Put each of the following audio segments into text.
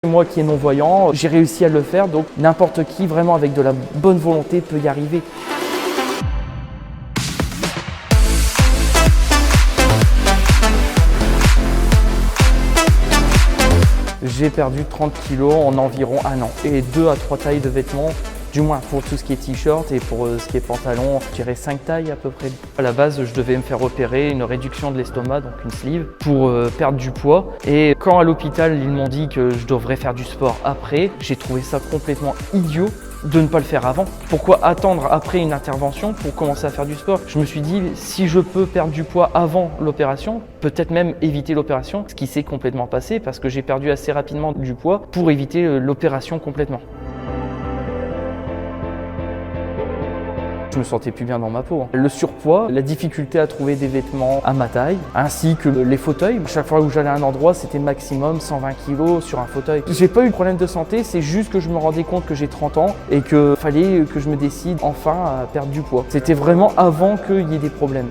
Moi qui est non-voyant, j'ai réussi à le faire, donc n'importe qui, vraiment avec de la bonne volonté, peut y arriver. J'ai perdu 30 kg en environ un an et 2 à 3 tailles de vêtements, du moins pour tout ce qui est t-shirt et pour ce qui est pantalon, je dirais 5 tailles à peu près. À la base, je devais me faire opérer une réduction de l'estomac, donc une sleeve, pour perdre du poids. Et quand à l'hôpital, ils m'ont dit que je devrais faire du sport après, j'ai trouvé ça complètement idiot de ne pas le faire avant. Pourquoi attendre après une intervention pour commencer à faire du sport? Je me suis dit, si je peux perdre du poids avant l'opération, peut-être même éviter l'opération, ce qui s'est complètement passé parce que j'ai perdu assez rapidement du poids pour éviter l'opération complètement. Je me sentais plus bien dans ma peau. Le surpoids, la difficulté à trouver des vêtements à ma taille, ainsi que les fauteuils. Chaque fois où j'allais à un endroit, c'était maximum 120 kg sur un fauteuil. J'ai pas eu de problème de santé, c'est juste que je me rendais compte que j'ai 30 ans et qu'il fallait que je me décide enfin à perdre du poids. C'était vraiment avant qu'il y ait des problèmes.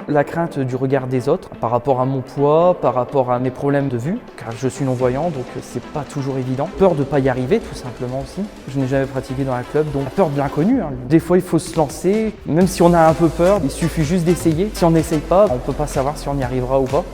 La crainte du regard des autres par rapport à mon poids, par rapport à mes problèmes de vue, car je suis non-voyant, donc c'est pas toujours évident. Peur de ne pas y arriver, tout simplement aussi. Je n'ai jamais pratiqué dans un club, donc la peur de l'inconnu. Des fois, il faut se lancer, même si on a un peu peur, il suffit juste d'essayer. Si on n'essaye pas, on ne peut pas savoir si on y arrivera ou pas.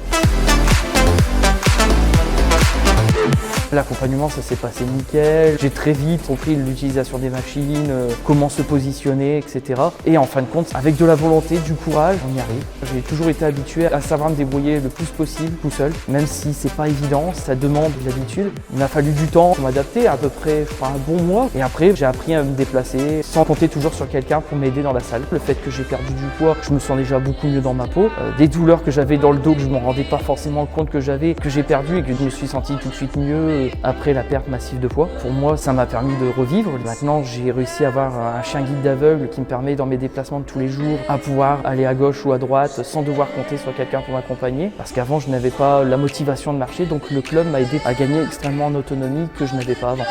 L'accompagnement, ça s'est passé nickel. J'ai très vite compris l'utilisation des machines, comment se positionner, etc. Et en fin de compte, avec de la volonté, du courage, on y arrive. J'ai toujours été habitué à savoir me débrouiller le plus possible tout seul, même si c'est pas évident, ça demande de l'habitude. Il m'a fallu du temps pour m'adapter, à peu près un bon mois. Et après, j'ai appris à me déplacer sans compter toujours sur quelqu'un pour m'aider dans la salle. Le fait que j'ai perdu du poids, je me sens déjà beaucoup mieux dans ma peau. Des douleurs que j'avais dans le dos, que je ne me rendais pas forcément compte que j'avais, que j'ai perdu et que je me suis senti tout de suite mieux après la perte massive de poids. Pour moi, ça m'a permis de revivre. Maintenant, j'ai réussi à avoir un chien guide d'aveugle qui me permet dans mes déplacements de tous les jours à pouvoir aller à gauche ou à droite sans devoir compter sur quelqu'un pour m'accompagner. Parce qu'avant, je n'avais pas la motivation de marcher, donc le club m'a aidé à gagner extrêmement en autonomie que je n'avais pas avant.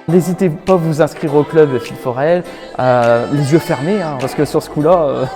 N'hésitez pas à vous inscrire au club Fit4L, les yeux fermés, parce que sur ce coup-là...